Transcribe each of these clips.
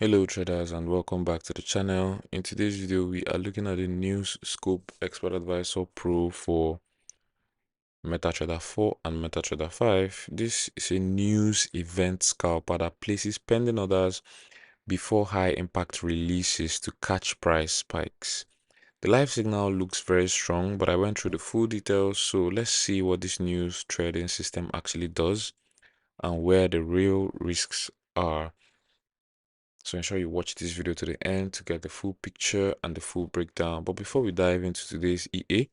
Hello traders and welcome back to the channel. In today's video we are looking at the news scope expert advisor pro for MetaTrader 4 and MetaTrader 5. This is a news event scalper that places pending orders before high impact releases to catch price spikes. The live signal looks very strong, but I went through the full details, so let's see what this news trading system actually does and where the real risks are. So ensure you watch this video to the end to get the full picture and the full breakdown. But before we dive into today's EA,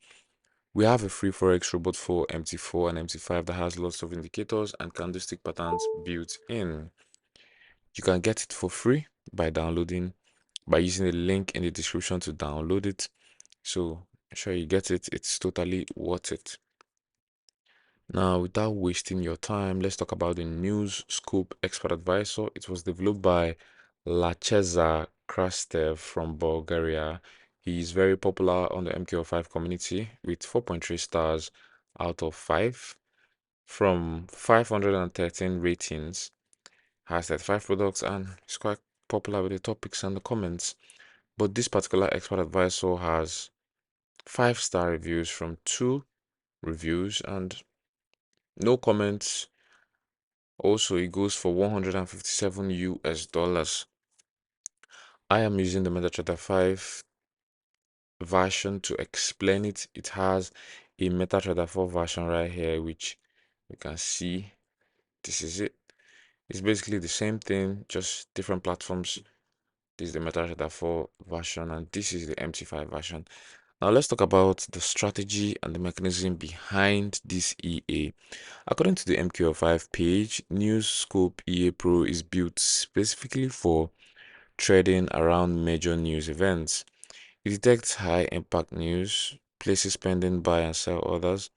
we have a free Forex robot for MT4 and MT5 that has lots of indicators and candlestick patterns built in. You can get it for free by using the link in the description to download it. So ensure you get it. It's totally worth it. Now, without wasting your time, let's talk about the News Scope Expert Advisor. It was developed by Lacheza Krastev from Bulgaria. He is very popular on the MT4 community with 4.3 stars out of 5 from 513 ratings. Has 35 products and is quite popular with the topics and the comments. But this particular expert advisor has 5-star reviews from 2 reviews and no comments. Also, it goes for 157 US dollars. I am using the MetaTrader 5 version to explain it. It has a MetaTrader 4 version right here, which you can see. This is it. It's basically the same thing, just different platforms. This is the MetaTrader 4 version, and this is the MT5 version. Now, let's talk about the strategy and the mechanism behind this EA. According to the MQ5 page, News Scope EA Pro is built specifically for trading around major news events. It detects high impact news, places pending buy and sell orders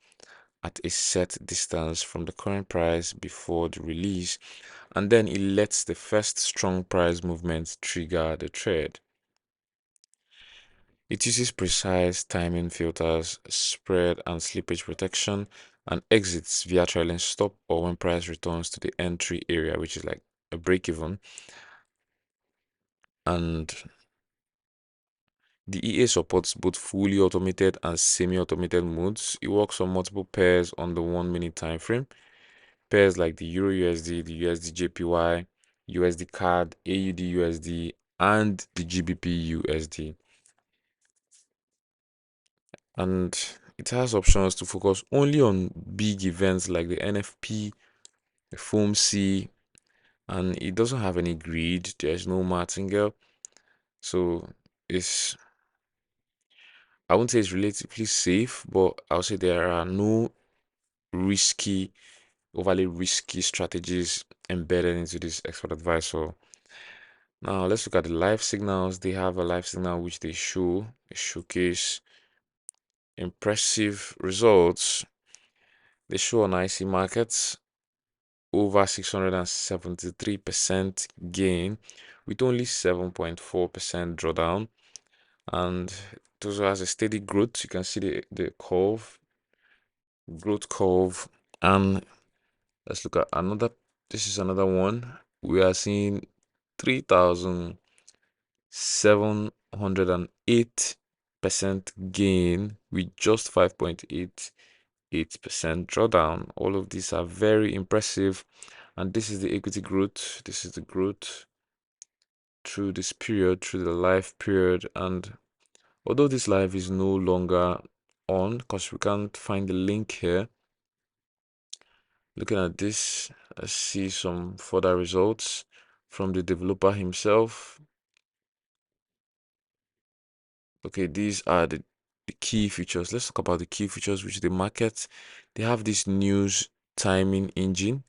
at a set distance from the current price before the release, and then it lets the first strong price movement trigger the trade. It uses precise timing filters, spread and slippage protection, and exits via trailing stop or when price returns to the entry area, which is like a break even. And the EA supports both fully automated and semi-automated modes. It works on multiple pairs on the 1 minute time frame. Pairs like the Euro USD, the USD JPY, USD CAD, AUD USD, and the GBP USD. And it has options to focus only on big events like the NFP, the FOMC, and it doesn't have any greed. There's no martingale, so it's I wouldn't say it's relatively safe, but I'll say there are no risky, overly risky strategies embedded into this expert advisor. Now let's look at the live signals. They have a live signal which they showcase impressive results. They show on IC markets over 673% gain with only 7.4% drawdown, and it also has a steady growth. You can see the growth curve. And let's look at another. This is another one. We are seeing 3,708% gain with just 5.88% drawdown. All of these are very impressive. And this is the equity growth. This is the growth through this period, through the live period. And although this live is no longer on because we can't find the link here, looking at this, I see some further results from the developer himself. Okay, these are the key features. Let's talk about the key features which the market. They have this news timing engine.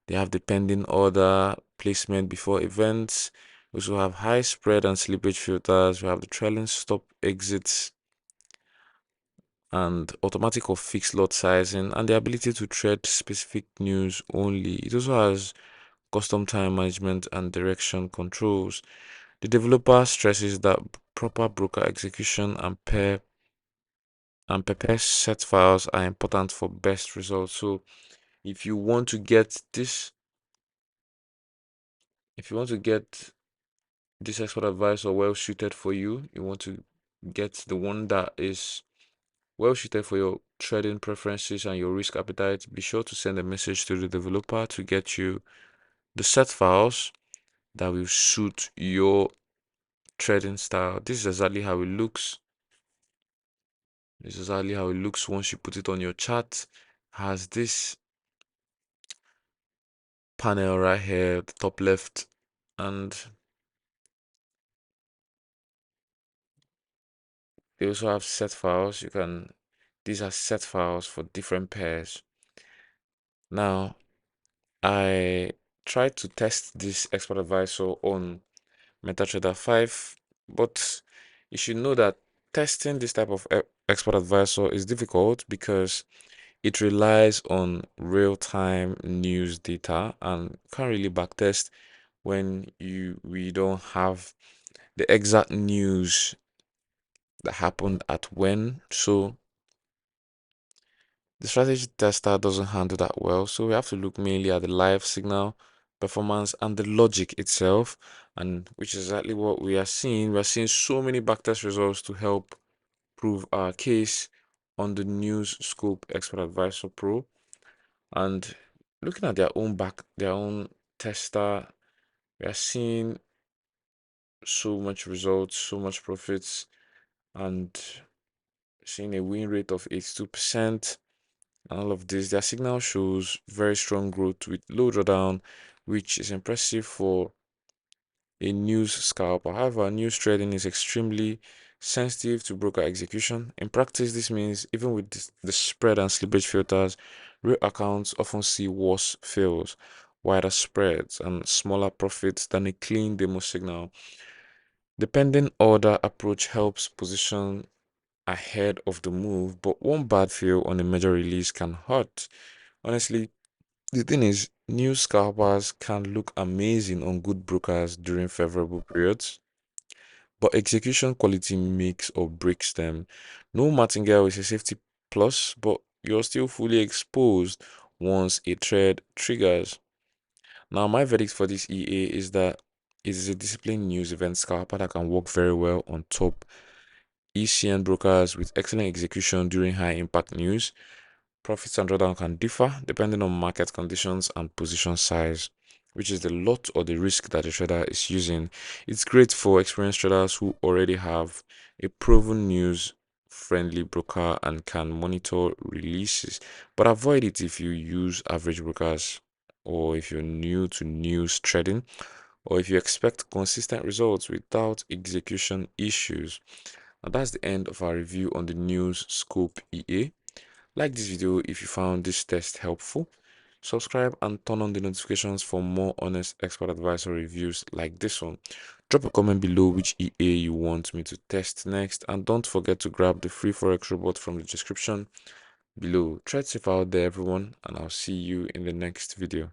They have the pending order placement before events. We also have high spread and slippage filters. We have the trailing stop exits and automatic or fixed lot sizing and the ability to trade specific news only. It also has custom time management and direction controls. The developer stresses that proper broker execution and prepare set files are important for best results. So if you want to get this, if you want to get this expert advice are well suited for you, you want to get the one that is well suited for your trading preferences and your risk appetite, be sure to send a message to the developer to get you the set files that will suit your trading style. This is exactly how it looks. This is exactly how it looks once you put it on your chart. Has this panel right here, the top left, and they also have set files. These are set files for different pairs. Now, I tried to test this expert advisor on MetaTrader 5, but you should know that testing this type of expert advisor is difficult because it relies on real-time news data and can't really backtest when we don't have the exact news that happened at when. So the strategy tester doesn't handle that well. So we have to look mainly at the live signal performance and the logic itself, and which is exactly what we are seeing. We are seeing so many backtest results to help prove our case on the News Scope Expert Advisor Pro. And looking at their own tester, we are seeing so much results, so much profits, and seeing a win rate of 82%. And all of this, their signal shows very strong growth with low drawdown, which is impressive for a news scalper. However, news trading is extremely sensitive to broker execution. In practice, this means even with the spread and slippage filters, real accounts often see worse fails, wider spreads, and smaller profits than a clean demo signal. Depending order approach helps position ahead of the move, but one bad fail on a major release can hurt. Honestly, the thing is, new scalpers can look amazing on good brokers during favorable periods, but execution quality makes or breaks them. No martingale is a safety plus, but you're still fully exposed once a trade triggers. Now, my verdict for this EA is that it is a disciplined news event scalper that can work very well on top ECN brokers with excellent execution during high impact news. Profits and drawdown can differ depending on market conditions and position size, which is the lot or the risk that the trader is using. It's great for experienced traders who already have a proven news friendly broker and can monitor releases, but avoid it if you use average brokers, or if you're new to news trading, or if you expect consistent results without execution issues. And that's the end of our review on the News Scope EA. Like this video if you found this test helpful. Subscribe and turn on the notifications for more honest expert advisor reviews like this one. Drop a comment below which EA you want me to test next, and don't forget to grab the free Forex robot from the description below. Trade safe out there everyone, and I'll see you in the next video.